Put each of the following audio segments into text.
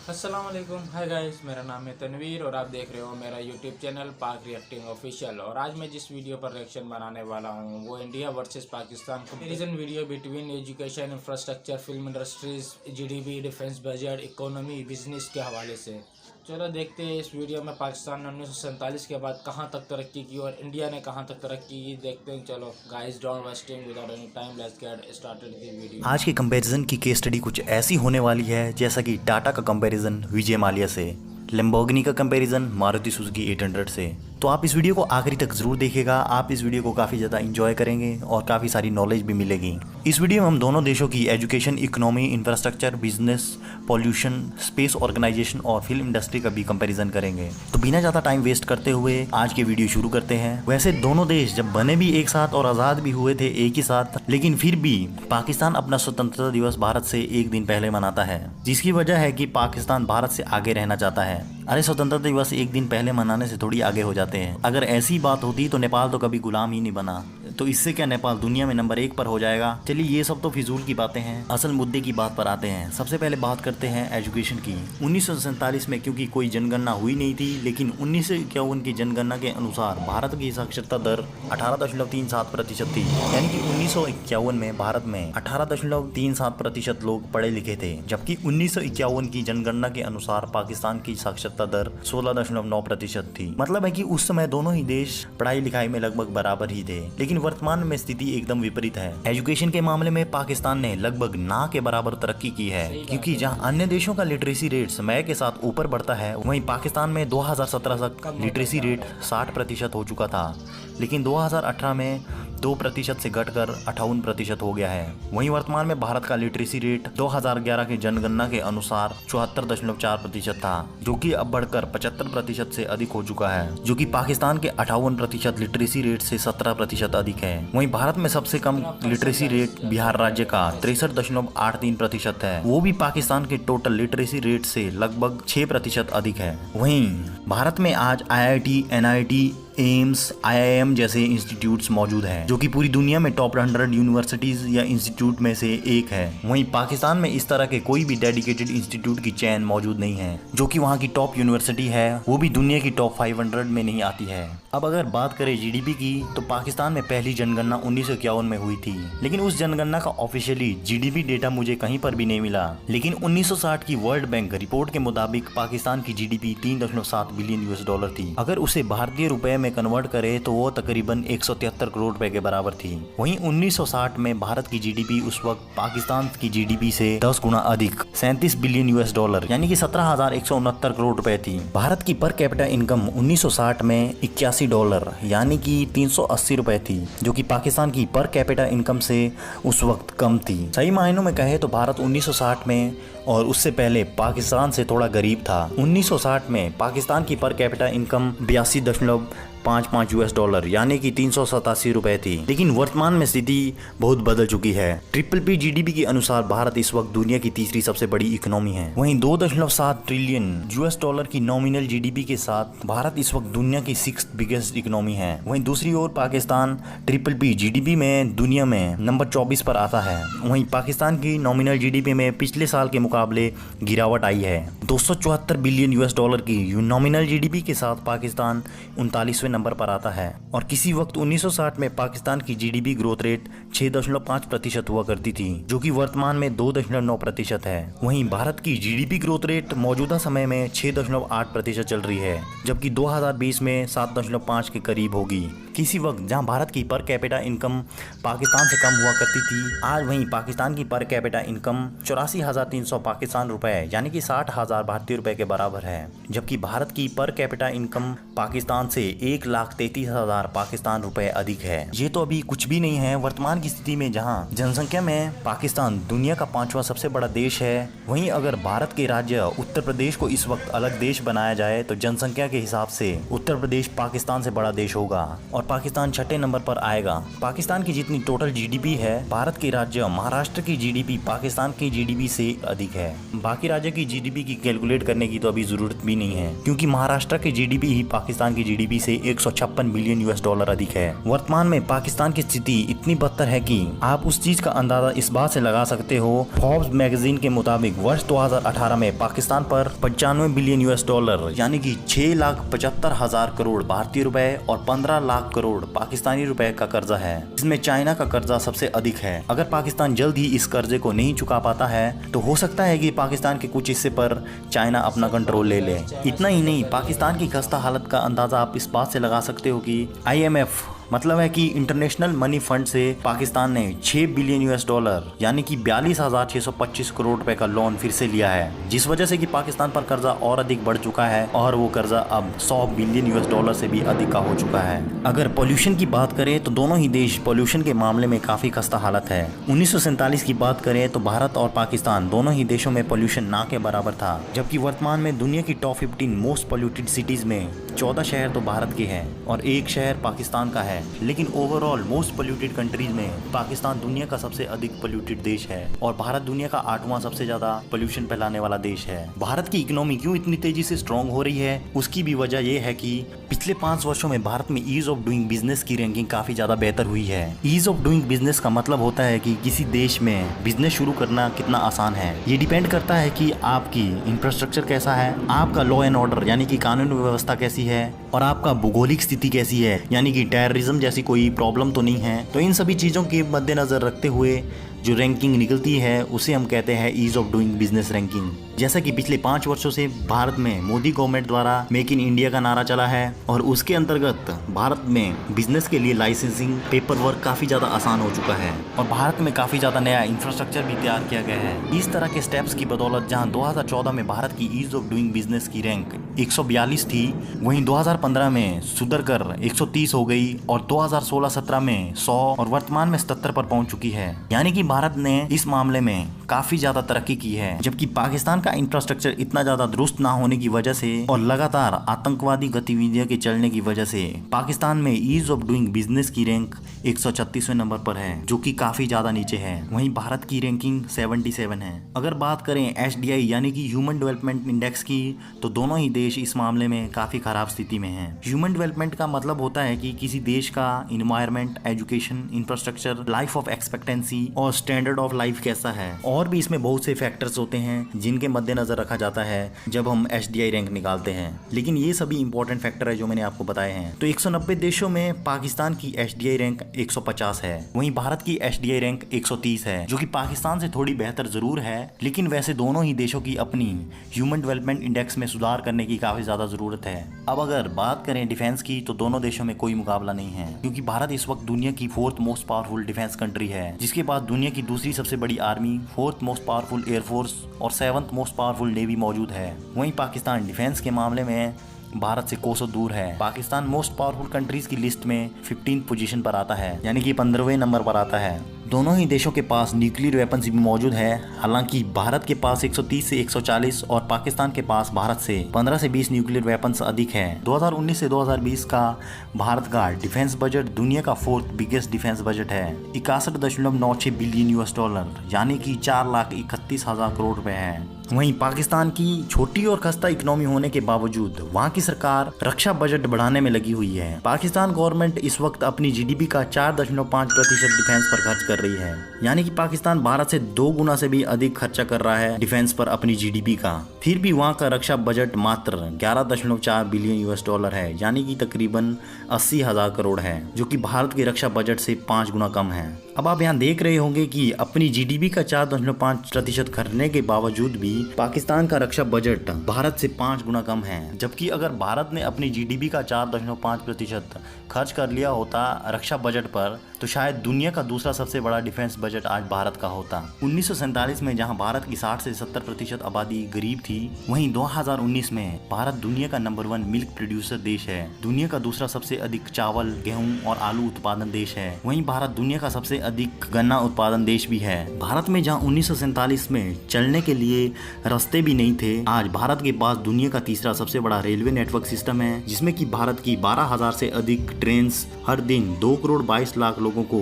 अस्सलाम वालेकुम, hi guys. मेरा नाम है तनवीर और आप देख रहे हो मेरा यूट्यूब चैनल पाक रिएक्टिंग ऑफिशियल। और आज मैं जिस वीडियो पर रिएक्शन बनाने वाला हूँ वो India versus Pakistan comparison video between education, infrastructure, film industries, GDP, defence budget, economy, business के हवाले से। चलो देखते हैं इस वीडियो में पाकिस्तान ने 1947 के बाद कहाँ तक तरक्की की और इंडिया ने कहाँ तक तरक्की की, देखते हैं। चलो guys, don't wasting without any time, let's get started the video. आज के कंपैरिजन की केस स्टडी कुछ ऐसी होने वाली है जैसा कि टाटा का कंपैरिजन विजय माल्या से, लैम्बोर्गिनी का कंपैरिजन मारुति सुजुकी 800 से। तो आप इस वीडियो को आखिरी तक जरूर देखिएगा। आप इस वीडियो को काफ़ी ज़्यादा इंजॉय करेंगे और काफ़ी सारी नॉलेज भी मिलेगी। इस वीडियो में हम दोनों देशों की education, economy, infrastructure, business, pollution, space organisation और फिल्म इंडस्ट्री का भी कंपैरिजन करेंगे। तो बिना ज़्यादा टाइम वेस्ट करते हुए आज के वीडियो शुरू करते हैं। वैसे दोनों देश जब बने भी एक साथ और आज़ाद भी हुए थे एक ही साथ, लेकिन फिर भी पाकिस्तान अपना स्वतंत्रता दिवस भारत से एक दिन पहले मनाता है, जिसकी वजह है कि पाकिस्तान भारत से आगे रहना चाहता है। अरे स्वतंत्रता दिवस एक दिन पहले मनाने से थोड़ी आगे हो जाते हैं। अगर ऐसी बात होती तो नेपाल तो कभी गुलाम ही नहीं बना, तो इससे क्या नेपाल दुनिया में नंबर 1 पर हो जाएगा। चलिए ये सब तो फिजूल की बातें हैं, असल मुद्दे की बात पर आते हैं। सबसे पहले बात करते हैं एजुकेशन की। 1947 में क्योंकि कोई जनगणना हुई नहीं थी, लेकिन 1951 की जनगणना के अनुसार भारत की साक्षरता दर 18.37% थी। यानी कि 1951 में भारत में 18.37% लोग पढ़े लिखे थे, जबकि 1951 की जनगणना के अनुसार पाकिस्तान की साक्षरता दर 16.9% थी। मतलब है कि उस समय दोनों ही देश पढ़ाई लिखाई में लगभग बराबर ही थे, लेकिन वर्तमान में स्थिति एकदम विपरीत है। एजुकेशन के मामले में पाकिस्तान ने लगभग ना के बराबर तरक्की की है, क्योंकि जहां अन्य देशों का लिटरेसी रेट समय के साथ ऊपर बढ़ता है, वहीं पाकिस्तान में 2017 तक लिटरेसी रेट 60% हो चुका था, लेकिन 2018 में 2% से घटकर 58% हो गया है। वहीं वर्तमान में भारत का लिटरेसी रेट 2011 की जनगणना के अनुसार 74.4% था, जो कि अब बढ़कर 75% से अधिक हो चुका है, जो कि पाकिस्तान के 58% लिटरेसी रेट से 17% अधिक है। वहीं भारत में सबसे कम लिटरेसी रेट बिहार राज्य का 63.83% है, वो भी पाकिस्तान के टोटल लिटरेसी रेट से लगभग 6% अधिक है। वहीं भारत में आज IIT, NIT, एम्स, IIM जैसे इंस्टीट्यूट्स मौजूद हैं, जो कि पूरी दुनिया में टॉप 100 यूनिवर्सिटीज या इंस्टीट्यूट में से एक है। वहीं पाकिस्तान में इस तरह के कोई भी डेडिकेटेड इंस्टीट्यूट की चेन मौजूद नहीं है, जो कि वहाँ की टॉप यूनिवर्सिटी है, वो भी दुनिया की टॉप 500 में नहीं आती है। अब अगर बात करें GDP की, तो पाकिस्तान में पहली जनगणना 1951 में हुई थी, लेकिन उस जनगणना का ऑफिशियली GDP डेटा मुझे कहीं पर भी नहीं मिला। लेकिन 1960 की वर्ल्ड बैंक रिपोर्ट के मुताबिक पाकिस्तान की GDP 3.7 बिलियन US$ थी। अगर उसे भारतीय रुपए में कन्वर्ट करे तो वो तकरीबन 173 करोड़ रुपए के बराबर थी। वहीं 1960 में भारत की GDP उस वक्त पाकिस्तान की GDP से 10 गुना अधिक 37 बिलियन US$, यानी कि 17,169 करोड़ रुपए थी। भारत की पर कैपिटा इनकम 1960 में $81 यानी कि 380 रुपए थी, जो कि पाकिस्तान की पर कैपिटा इनकम से उस वक्त कम थी। सही मायनों में कहे तो भारत 1960 में और उससे पहले पाकिस्तान से थोड़ा गरीब था। 1960 में पाकिस्तान की पर कैपिटा इनकम 82.55 US$, यानी कि 387 रुपए थी। लेकिन वर्तमान में स्थिति बहुत बदल चुकी है। PPP GDP के अनुसार भारत इस वक्त दुनिया की तीसरी सबसे बड़ी इकोनॉमी है। वहीं 2.7 ट्रिलियन US$ की नॉमिनल GDP के साथ भारत इस वक्त दुनिया की 6th बिगेस्ट इकोनॉमी है। वहीं दूसरी ओर पाकिस्तान PPP GDP में दुनिया में नंबर 24 पर आता है। वहीं पाकिस्तान की नॉमिनल GDP में पिछले साल के मुकाबले गिरावट आई है। 274 बिलियन US$ की नॉमिनल GDP के साथ पाकिस्तान 39वें नंबर पर आता है। और किसी वक्त 1960 में पाकिस्तान की GDP ग्रोथ रेट 6.5% हुआ करती थी, जो कि वर्तमान में 2.9% है। वहीं भारत की GDP ग्रोथ रेट मौजूदा समय में 6.8% चल रही है, जबकि 2020 में 7.5 के करीब होगी। किसी वक्त जहां भारत की पर कैपिटा इनकम पाकिस्तान से कम हुआ करती थी, आज वहीं पाकिस्तान की पर कैपिटा इनकम 84,300 पाकिस्तान रुपए यानी कि 60,000 भारतीय रुपए के बराबर है, जबकि भारत की पर कैपिटा इनकम पाकिस्तान से 1,33,000 पाकिस्तान रुपए अधिक है। ये तो अभी कुछ भी नहीं है। वर्तमान की स्थिति में जहां जनसंख्या में पाकिस्तान दुनिया का 5वां सबसे बड़ा देश है, वहीं अगर भारत के राज्य उत्तर प्रदेश को इस वक्त अलग देश बनाया जाए तो जनसंख्या के हिसाब से उत्तर प्रदेश पाकिस्तान से बड़ा देश होगा। और पाकिस्तान छठे नंबर पर आएगा। पाकिस्तान की जितनी टोटल जीडीपी है, भारत के राज्य महाराष्ट्र की जीडीपी पाकिस्तान की जीडीपी से अधिक है। बाकी राज्य की जीडीपी की कैलकुलेट करने की तो अभी जरूरत भी नहीं है, क्योंकि महाराष्ट्र की जीडीपी ही पाकिस्तान की जीडीपी से 156 बिलियन US डॉलर अधिक है। वर्तमान में पाकिस्तान की स्थिति इतनी बदतर है कि आप उस चीज का अंदाजा इस बात से लगा सकते हो। फोर्ब्स मैगजीन के मुताबिक वर्ष 2018 में पाकिस्तान पर 95 बिलियन US डॉलर यानी कि 6,75,000 करोड़ भारतीय रुपए और 15 लाख करोड़ पाकिस्तानी रुपए का कर्जा है। इसमें चाइना का कर्जा सबसे अधिक है। अगर पाकिस्तान जल्द ही इस कर्जे को नहीं चुका पाता है तो हो सकता है कि पाकिस्तान के कुछ हिस्से पर चाइना अपना कंट्रोल ले ले। इतना ही नहीं, पाकिस्तान की खस्ता हालत का अंदाजा आप इस बात से लगा सकते हो कि IMF मतलब है कि इंटरनेशनल मनी फंड से पाकिस्तान ने 6 बिलियन US डॉलर यानी कि 42,625 करोड़ रुपए का लोन फिर से लिया है, जिस वजह से कि पाकिस्तान पर कर्जा और अधिक बढ़ चुका है और वो कर्जा अब 100 बिलियन US डॉलर से भी अधिक का हो चुका है। अगर पोल्यूशन की बात करें तो दोनों ही देश पोल्यूशन के मामले में काफी खस्ता हालत है। 1947 की बात करें तो भारत और पाकिस्तान दोनों ही देशों में पोल्यूशन ना के बराबर था, जबकि वर्तमान में दुनिया की टॉप 15 मोस्ट पोल्यूटेड सिटीज में 14 शहर तो भारत के हैं और 1 शहर पाकिस्तान का है। लेकिन ओवरऑल मोस्ट पोल्यूटेड कंट्रीज में पाकिस्तान दुनिया का सबसे अधिक पोल्यूटेड देश है और भारत दुनिया का 8वां सबसे ज्यादा पोल्यूशन फैलाने वाला देश है। भारत की इकोनॉमी क्यों इतनी तेजी से स्ट्रांग हो रही है, उसकी भी वजह यह है कि पिछले 5 वर्षों में भारत में ईज ऑफ डूइंग बिजनेस की रैंकिंग काफी ज्यादा बेहतर हुई है। ईज ऑफ डूइंग बिजनेस का मतलब होता है कि किसी देश में बिजनेस शुरू करना कितना आसान है। ये डिपेंड करता है कि आपकी इंफ्रास्ट्रक्चर कैसा है, आपका लॉ एंड ऑर्डर यानी कि कानून व्यवस्था कैसी है और आपका भौगोलिक स्थिति कैसी है, यानी कि टेररिज्म जैसी कोई प्रॉब्लम तो नहीं है। तो इन सभी चीज़ों के मद्देनजर रखते हुए जो रैंकिंग निकलती है उसे हम कहते हैं ease of doing business ranking. जैसा कि पिछले 5 वर्षों से भारत में मोदी गवर्नमेंट द्वारा मेक इन इंडिया का नारा चला है और उसके अंतर्गत भारत में बिजनेस के लिए लाइसेंसिंग पेपर वर्क काफ़ी ज़्यादा आसान हो चुका है और भारत में काफ़ी ज़्यादा नया इंफ्रास्ट्रक्चर भी तैयार किया गया है। इस तरह के स्टेप्स की बदौलत जहां 2014 में भारत की ईज ऑफ डूइंग बिजनेस की रैंक 142 थी, वहीं 2015 में सुधर कर 130 हो गई और 2016-17 में 100 और वर्तमान में 77 पर पहुंच चुकी है। यानी कि भारत ने इस मामले में काफी ज्यादा तरक्की की है, जबकि पाकिस्तान का इंफ्रास्ट्रक्चर इतना ज्यादा दुरुस्त ना होने की वजह से और लगातार आतंकवादी गतिविधियों के चलने की वजह से पाकिस्तान में ईज ऑफ डूइंग बिजनेस की रैंक 136वें नंबर पर है, जो कि काफी ज्यादा नीचे है। वहीं भारत की रैंकिंग 77 है। अगर बात करें HDI यानी कि ह्यूमन डेवलपमेंट इंडेक्स की, तो दोनों ही देश इस मामले में काफी खराब स्थिति में हैं। ह्यूमन डेवलपमेंट का मतलब होता है कि किसी देश का environment, education, infrastructure, life of expectancy और स्टैंडर्ड ऑफ लाइफ कैसा है। और भी इसमें बहुत से फैक्टर्स होते हैं जिनके मद्देनजर रखा जाता है जब हम HDI रैंक निकालते हैं, लेकिन ये सभी इंपॉर्टेंट फैक्टर है जो मैंने आपको बताए हैं। तो 190 देशों में पाकिस्तान की HDI रैंक 150 है, वहीं भारत की HDI रैंक 130 है, जो कि पाकिस्तान से थोड़ी बेहतर जरूर है, लेकिन वैसे दोनों ही देशों की अपनी ह्यूमन डेवलपमेंट इंडेक्स में सुधार करने की काफी ज्यादा जरूरत है। अब अगर बात करें डिफेंस की, तो दोनों देशों में कोई मुकाबला नहीं है, क्योंकि भारत इस वक्त दुनिया की 4th most powerful defence country है, जिसके बाद दुनिया की दूसरी सबसे बड़ी army, 4th most powerful air force और 7th मोस्ट पावरफुल नेवी मौजूद है। वहीं पाकिस्तान डिफेंस के मामले में भारत से कोसों दूर है। पाकिस्तान मोस्ट पावरफुल कंट्रीज की लिस्ट में 15th पोजीशन पर आता है, यानी कि 15वें नंबर पर आता है। दोनों ही देशों के पास न्यूक्लियर वेपन्स भी मौजूद है। हालांकि भारत के पास 130 से 140 और पाकिस्तान के पास भारत से 15 से 20 न्यूक्लियर वेपन्स अधिक है। 2019 से 2020 का भारत का डिफेंस बजट दुनिया का 4th बिगेस्ट डिफेंस बजट है, 61.96 बिलियन US डॉलर, यानी कि 4,31,000 करोड़ रुपए है। वहीं पाकिस्तान की छोटी और खस्ता इकोनॉमी होने के बावजूद वहां की सरकार रक्षा बजट बढ़ाने में लगी हुई है। पाकिस्तान गवर्नमेंट इस वक्त अपनी GDP का 4.5% डिफेंस पर खर्च कर रही है, यानी कि पाकिस्तान भारत से 2 गुना से भी अधिक खर्चा कर रहा है डिफेंस पर अपनी GDP का। फिर भी वहां का रक्षा बजट मात्र 11.4 बिलियन US डॉलर है, यानी कि तकरीबन 80,000 करोड़ है, जो कि भारत के रक्षा बजट से 5 गुना कम है। अब आप यहाँ देख रहे होंगे कि अपनी GDP का 4.5% खर्चने के बावजूद भी पाकिस्तान का रक्षा बजट भारत से 5 गुना कम है, जबकि अगर भारत ने अपनी GDP का 4.5% खर्च कर लिया होता रक्षा बजट पर, तो शायद दुनिया का दूसरा सबसे बड़ा डिफेंस बजट आज भारत का होता। 1947 में जहां भारत की 60 से 70% आबादी गरीब थी, वहीं 2019 में भारत दुनिया का नंबर 1 मिल्क प्रोड्यूसर देश है, दुनिया का दूसरा सबसे अधिक चावल, गेहूं और आलू उत्पादन देश है। वहीं भारत दुनिया का सबसे अधिक गन्ना उत्पादन देश भी है। भारत में जहां 1947 में चलने के लिए रास्ते भी नहीं थे, आज भारत के पास दुनिया का तीसरा सबसे बड़ा रेलवे नेटवर्क सिस्टम है, जिसमें कि भारत की 12,000 से अधिक ट्रेन हर दिन 2 करोड़ 22 लाख लोगों को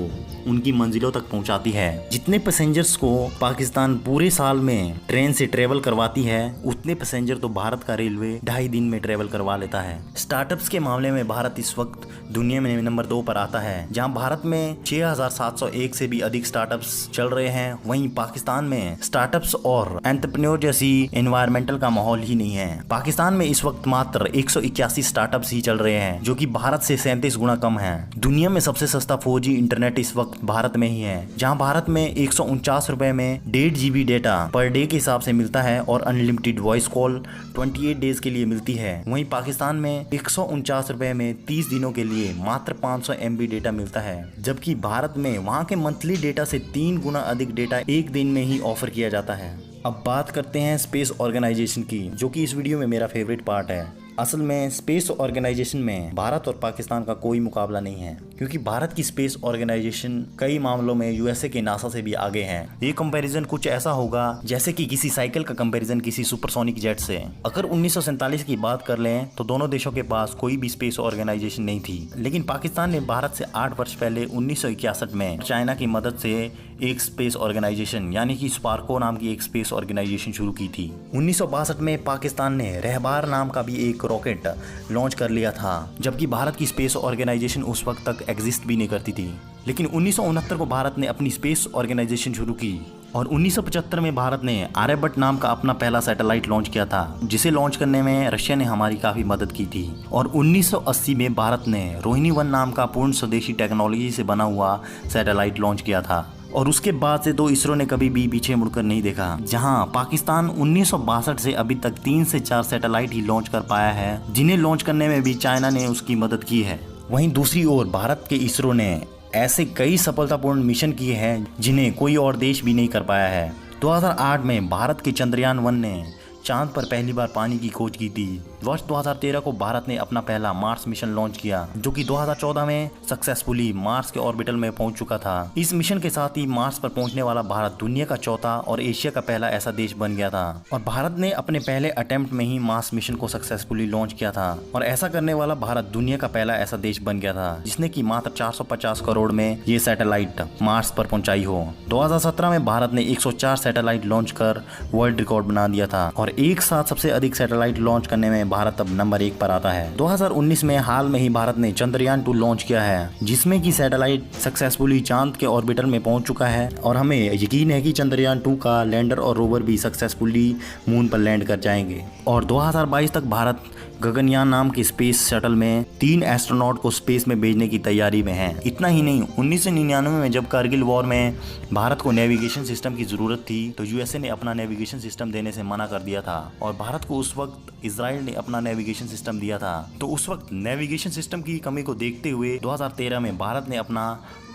उनकी मंजिलों तक पहुंचाती है। जितने पैसेंजर्स को पाकिस्तान पूरे साल में ट्रेन से ट्रेवल करवाती है, उतने पैसेंजर तो भारत का रेलवे 2.5 दिन में ट्रेवल करवा लेता है। स्टार्टअप्स के मामले में भारत इस वक्त दुनिया में नंबर 2 पर आता है, जहां भारत में 6,701 से भी अधिक स्टार्टअप्स चल रहे हैं। वहीं पाकिस्तान में स्टार्टअप्स और एंटरप्रेन्योर जैसी एनवायरमेंटल का माहौल ही नहीं है। पाकिस्तान में इस वक्त मात्र 181 स्टार्टअप्स ही चल रहे हैं, जो कि भारत से 37 गुना कम है। दुनिया में सबसे सस्ता 4G इंटरनेट इस वक्त भारत में ही है, जहां भारत में 149 रुपए में 1.5 GB डेटा पर डे के हिसाब से मिलता है और अनलिमिटेड वॉइस कॉल 28 डेज के लिए मिलती है। वहीं पाकिस्तान में 149 रुपए में 30 दिनों के लिए मात्र 500 MB डेटा मिलता है, जबकि भारत में वहां के मंथली डेटा से 3 गुना अधिक डेटा एक दिन में ही ऑफर किया जाता है। अब बात करते हैं स्पेस ऑर्गेनाइजेशन की, जो कि इस वीडियो में मेरा फेवरेट पार्ट है। असल में स्पेस ऑर्गेनाइजेशन में भारत और पाकिस्तान का कोई मुकाबला नहीं है, क्योंकि भारत की स्पेस ऑर्गेनाइजेशन कई मामलों में USA के नासा से भी आगे है। ये कंपैरिजन कुछ ऐसा होगा जैसे कि किसी साइकिल का कंपैरिजन किसी सुपरसोनिक जेट से। अगर 1947 की बात कर लें तो दोनों देशों के पास कोई भी स्पेस ऑर्गेनाइजेशन नहीं थी, लेकिन पाकिस्तान ने भारत से 8 वर्ष पहले 1961 में चाइना की मदद से एक स्पेस ऑर्गेनाइजेशन यानी कि स्पार्को नाम की एक स्पेस ऑर्गेनाइजेशन शुरू की थी। 1962 में पाकिस्तान ने रहबार नाम का भी एक रॉकेट लॉन्च कर लिया था, जबकि भारत की स्पेस ऑर्गेनाइजेशन उस वक्त तक एग्जिस्ट भी नहीं करती थी। लेकिन 1969 को भारत ने अपनी स्पेस ऑर्गेनाइजेशन शुरू की और 1975 में भारत ने आर्यभट्ट नाम का अपना पहला सैटेलाइट लॉन्च किया था, जिसे लॉन्च करने में रशिया ने हमारी काफी मदद की थी। और 1980 में भारत ने रोहिणी 1 नाम का पूर्ण स्वदेशी टेक्नोलॉजी से बना हुआ सैटेलाइट लॉन्च किया था। और उसके बाद से तो इसरो ने कभी भी पीछे मुड़कर नहीं देखा। जहां पाकिस्तान 1962 से अभी तक 3 से 4 सैटेलाइट ही लॉन्च कर पाया है, जिन्हें लॉन्च करने में भी चाइना ने उसकी मदद की है। वहीं दूसरी ओर भारत के इसरो ने ऐसे कई सफलतापूर्ण मिशन किए हैं जिन्हें कोई और देश भी नहीं कर पाया है। 2008 में भारत के चंद्रयान 1 ने चांद पर पहली बार पानी की खोज की थी। वर्ष 2013 को भारत ने अपना पहला मार्स मिशन लॉन्च किया, जो कि 2014 में सक्सेसफुली मार्स के ऑर्बिटल में पहुंच चुका था। इस मिशन के साथ ही मार्स पर पहुंचने वाला भारत दुनिया का चौथा और एशिया का पहला ऐसा देश बन गया था। और भारत ने अपने पहले अटेम्प्ट में ही मार्स मिशन को सक्सेसफुली लॉन्च किया था, और ऐसा करने वाला भारत दुनिया का पहला ऐसा देश बन गया था जिसने की मात्र 450 करोड़ में ये सैटेलाइट मार्स पर पहुंचाई हो। 2017 में भारत ने 104 सैटेलाइट लॉन्च कर वर्ल्ड रिकॉर्ड बना दिया था, और एक साथ सबसे अधिक सैटेलाइट लॉन्च करने में भारत अब नंबर 1 पर आता है। 2019 में हाल में ही भारत ने चंद्रयान 2 लॉन्च किया है, जिसमें कि सैटेलाइट सक्सेसफुली चांद के ऑर्बिटर में पहुंच चुका है, और हमें यकीन है कि चंद्रयान 2 का लैंडर और रोवर भी सक्सेसफुली मून पर लैंड कर जाएंगे। और 2022 तक भारत गगनयान नाम के स्पेस शटल में 3 एस्ट्रोनॉट को स्पेस में भेजने की तैयारी में है। इतना ही नहीं, 1999 में जब कारगिल वॉर में भारत को नेविगेशन सिस्टम की जरूरत थी, तो USA ने अपना नेविगेशन सिस्टम देने से मना कर दिया था, और भारत को उस वक्त इजराइल ने अपना नेविगेशन सिस्टम दिया था। तो उस वक्त नेविगेशन सिस्टम की कमी को देखते हुए 2013 में भारत ने अपना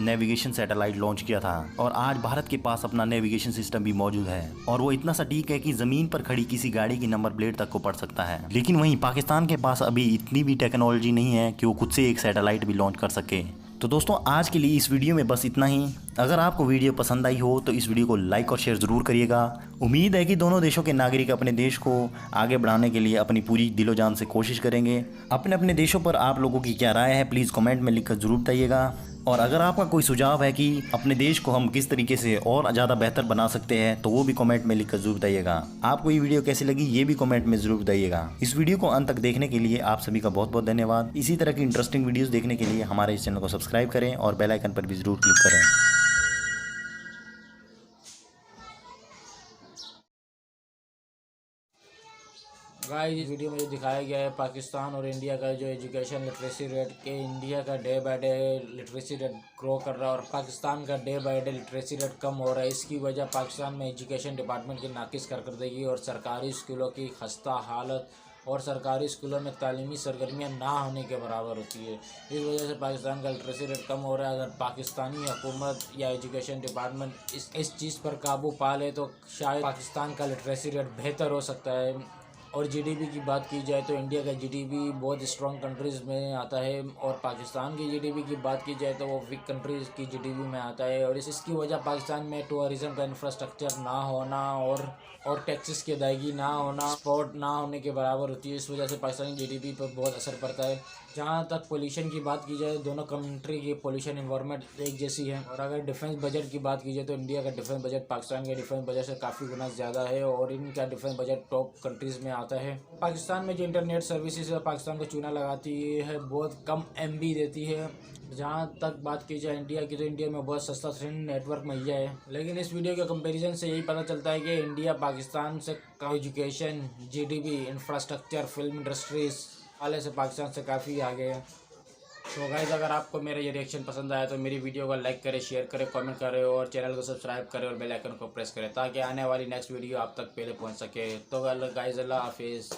नेविगेशन सैटेलाइट लॉन्च किया था, और आज भारत के पास अपना नेविगेशन सिस्टम भी मौजूद है, और वो इतना सटीक है कि जमीन पर खड़ी किसी गाड़ी की नंबर प्लेट तक को पढ़ सकता है। लेकिन वहीं पाकिस्तान के पास अभी इतनी भी टेक्नोलॉजी नहीं है कि वो खुद से एक सैटेलाइट भी लॉन्च कर सके। तो दोस्तों, आज के लिए इस वीडियो में बस इतना ही। अगर आपको वीडियो पसंद आई हो तो इस वीडियो को लाइक और शेयर ज़रूर करिएगा। उम्मीद है कि दोनों देशों के नागरिक अपने देश को आगे बढ़ाने के लिए अपनी पूरी दिलो जान से कोशिश करेंगे। अपने अपने देशों पर आप लोगों की क्या राय है, प्लीज़ कमेंट में लिखकर ज़रूर बताइएगा। और अगर आपका कोई सुझाव है कि अपने देश को हम किस तरीके से और ज़्यादा बेहतर बना सकते हैं, तो वो भी कमेंट में लिखकर जरूर बताइएगा। आपको ये वीडियो कैसी लगी ये भी कमेंट में जरूर बताइएगा। इस वीडियो को अंत तक देखने के लिए आप सभी का बहुत बहुत धन्यवाद। इसी तरह की इंटरेस्टिंग वीडियोस देखने के लिए हमारे इस चैनल को सब्सक्राइब करें और बेल आइकन पर भी जरूर क्लिक करें। गाइस, इस वीडियो में जो दिखाया गया है पाकिस्तान और इंडिया का जो एजुकेशन लिटरेसी रेट के, इंडिया का day by day literacy rate grow कर रहा है और पाकिस्तान का day by day literacy rate कम हो रहा है। इसकी वजह पाकिस्तान में एजुकेशन डिपार्टमेंट की नाकिस कारकर्दगी और सरकारी स्कूलों की खस्ता हालत और सरकारी स्कूलों में तालीमी सरगर्मियाँ ना होने के बराबर होती है। इस वजह से पाकिस्तान का लिटरेसी रेट कम हो रहा है। अगर पाकिस्तानी हुकूमत या एजुकेशन डिपार्टमेंट इस चीज़ पर काबू पा ले तो शायद पाकिस्तान का लिटरेसी रेट बेहतर हो सकता है। और जीडीपी की बात की जाए तो इंडिया का जीडीपी बहुत स्ट्रॉन्ग कंट्रीज़ में आता है, और पाकिस्तान की जीडीपी की बात की जाए तो वो वीक कंट्रीज़ की जीडीपी में आता है। और इसकी वजह पाकिस्तान में टूरिज़्म का इंफ्रास्ट्रक्चर ना होना और टैक्सेस की अदायगी ना होना, स्पोर्ट ना होने के बराबर होती है। इस वजह से पाकिस्तानी जीडीपी पर बहुत असर पड़ता है। जहाँ तक पोल्यूशन की बात की जाए, दोनों कंट्री की पोल्यूशन इन्वायरमेंट एक जैसी है। और अगर डिफेंस बजट की बात की जाए तो इंडिया का डिफेंस बजट पाकिस्तान के डिफेंस बजट से काफ़ी गुना ज़्यादा है, और इनका डिफेंस बजट टॉप कंट्रीज़ में आता है। पाकिस्तान में जो इंटरनेट सर्विसेज पाकिस्तान को चूना लगाती है, बहुत कम MB देती है। जहाँ तक बात की जाए इंडिया की, तो इंडिया में बहुत सस्ता नेटवर्क मुहैया है। लेकिन इस वीडियो के कंपैरिजन से यही पता चलता है कि इंडिया पाकिस्तान से education, GDP, infrastructure, film industries वाले से पाकिस्तान से काफ़ी आगे है। तो गाइस, अगर आपको मेरा ये रिएक्शन पसंद आया तो मेरी वीडियो को लाइक करें, शेयर करें, कमेंट करें, और चैनल को सब्सक्राइब करें और बेल आइकन को प्रेस करें, ताकि आने वाली नेक्स्ट वीडियो आप तक पहले पहुंच सके। तो गाइस, अल्लाह हाफिज़।